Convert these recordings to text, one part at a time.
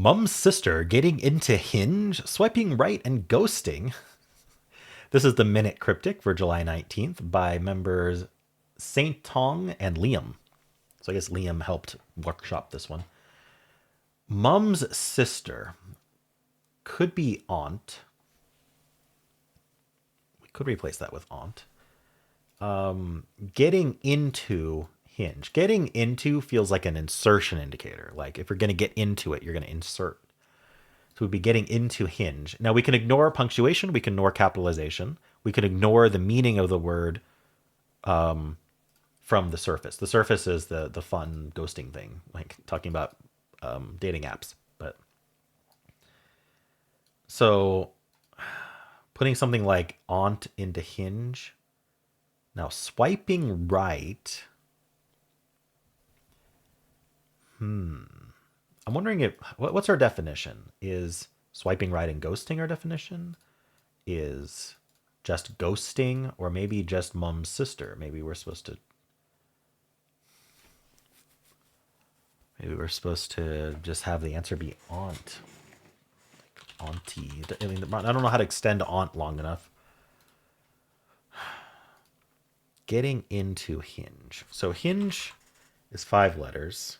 Mum's sister getting into Hinge, swiping right and ghosting. This is the Minute Cryptic for July 19th by members Saint Tong and Liam. So I guess Liam helped workshop this one. Mum's sister could be aunt. We could replace that with aunt. Getting into Hinge. Getting into feels like an insertion indicator. Like if you're going to get into it, you're going to insert. So we'd be getting into Hinge. Now we can ignore punctuation. We can ignore capitalization. We can ignore the meaning of the word from the surface. The surface is the fun ghosting thing, like talking about dating apps. But so putting something like aunt into Hinge. Now swiping right. I'm wondering if what's our definition? Is swiping right and ghosting our definition? Is just ghosting, or maybe just Mum's sister? Maybe we're supposed to just have the answer be aunt. Like auntie. I mean, I don't know how to extend aunt long enough. Getting into Hinge. So Hinge is 5 letters.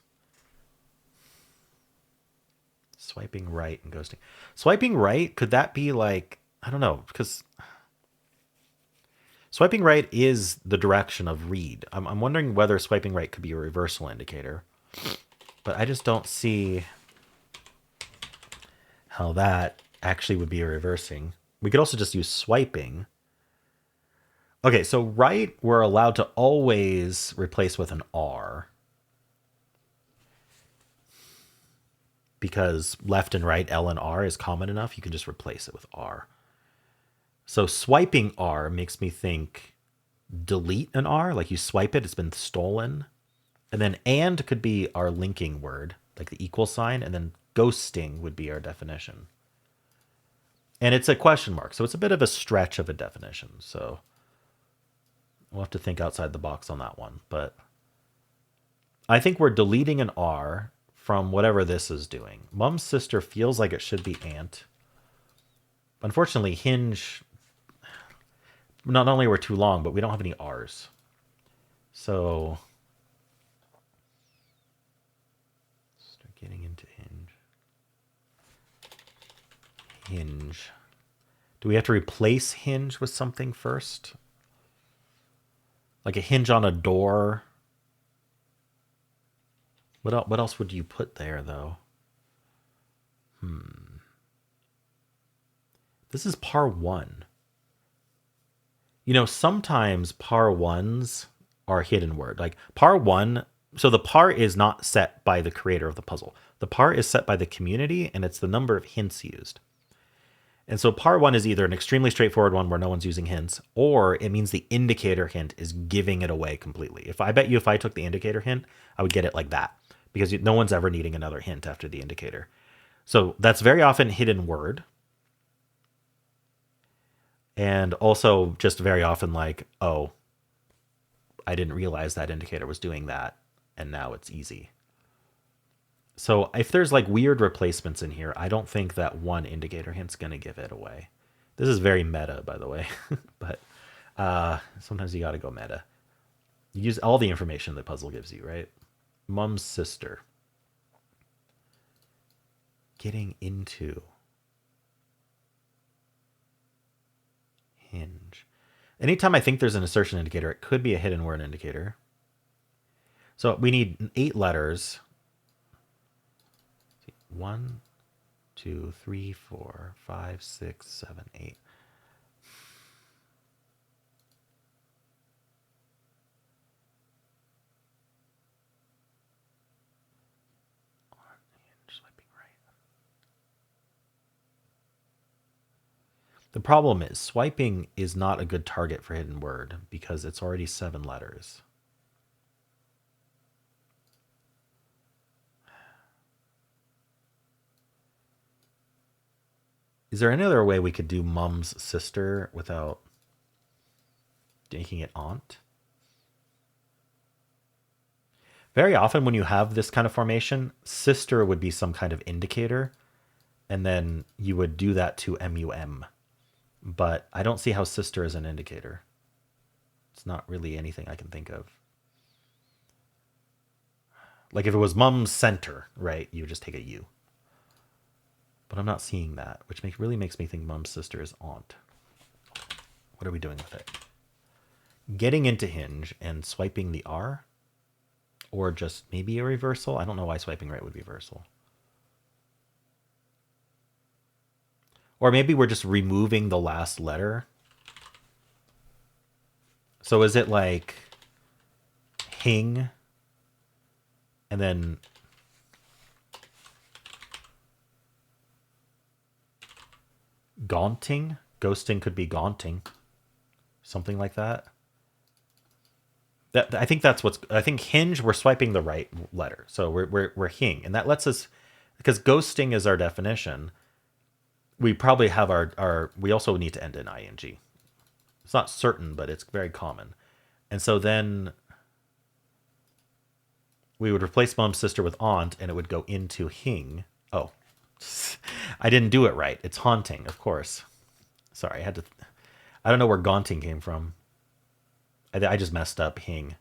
Swiping right and ghosting. Swiping right, could that be like, I don't know, because swiping right is the direction of read. I'm wondering whether swiping right could be a reversal indicator. But I just don't see how that actually would be a reversing. We could also just use swiping. Okay, so right, we're allowed to always replace with an R. Because left and right, L and R is common enough, you can just replace it with R. So swiping R makes me think delete an R, like you swipe it, it's been stolen. And then and could be our linking word, like the equal sign, and then ghosting would be our definition. And it's a question mark, so it's a bit of a stretch of a definition. So we'll have to think outside the box on that one. But I think we're deleting an R from whatever this is doing. Mum's sister feels like it should be aunt. Unfortunately, Hinge, not only we're too long, but we don't have any R's. So start getting into Hinge. Hinge. Do we have to replace Hinge with something first? Like a hinge on a door? What else would you put there, though? This is par 1. You know, sometimes par 1s are hidden word. Like par 1, so the par is not set by the creator of the puzzle. The par is set by the community, and it's the number of hints used. And so par 1 is either an extremely straightforward one where no one's using hints, or it means the indicator hint is giving it away completely. If I bet you if I took the indicator hint, I would get it like that, because no one's ever needing another hint after the indicator. So that's very often hidden word. And also just very often like, oh, I didn't realize that indicator was doing that, and now it's easy. So if there's like weird replacements in here, I don't think that one indicator hint's going to give it away. This is very meta, by the way. But sometimes you got to go meta. You use all the information the puzzle gives you, right? Mum's sister. Getting into Hinge. Anytime I think there's an assertion indicator, it could be a hidden word indicator. So we need 8 letters. 1, 2, 3, 4, 5, 6, 7, 8. Swiping right. The problem is swiping is not a good target for hidden word because it's already 7 letters. Is there any other way we could do Mum's sister without making it aunt? Very often when you have this kind of formation, sister would be some kind of indicator, and then you would do that to MUM. But I don't see how sister is an indicator. It's not really anything I can think of. Like if it was mum's center, right, you would just take a U. But I'm not seeing that, which really makes me think mum's sister is aunt. What are we doing with it? Getting into Hinge and swiping the R? Or just maybe a reversal? I don't know why swiping right would be reversal. Or maybe we're just removing the last letter. So is it like hing and then gaunting? Ghosting could be gaunting. Something like that. I think that's what's. I think Hinge, we're swiping the right letter, so we're hing, and that lets us, because ghosting is our definition. We probably have our. We also need to end in ing. It's not certain, but it's very common, and so then we would replace mom's sister with aunt, and it would go into hing. Oh, I didn't do it right. It's haunting, of course. Sorry, I had to. I don't know where gaunting came from. I just messed up hing.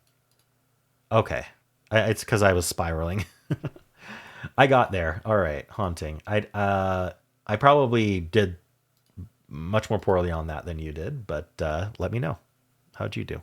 Okay. It's because I was spiraling. I got there. All right. Haunting. I probably did much more poorly on that than you did, but let me know. How'd you do?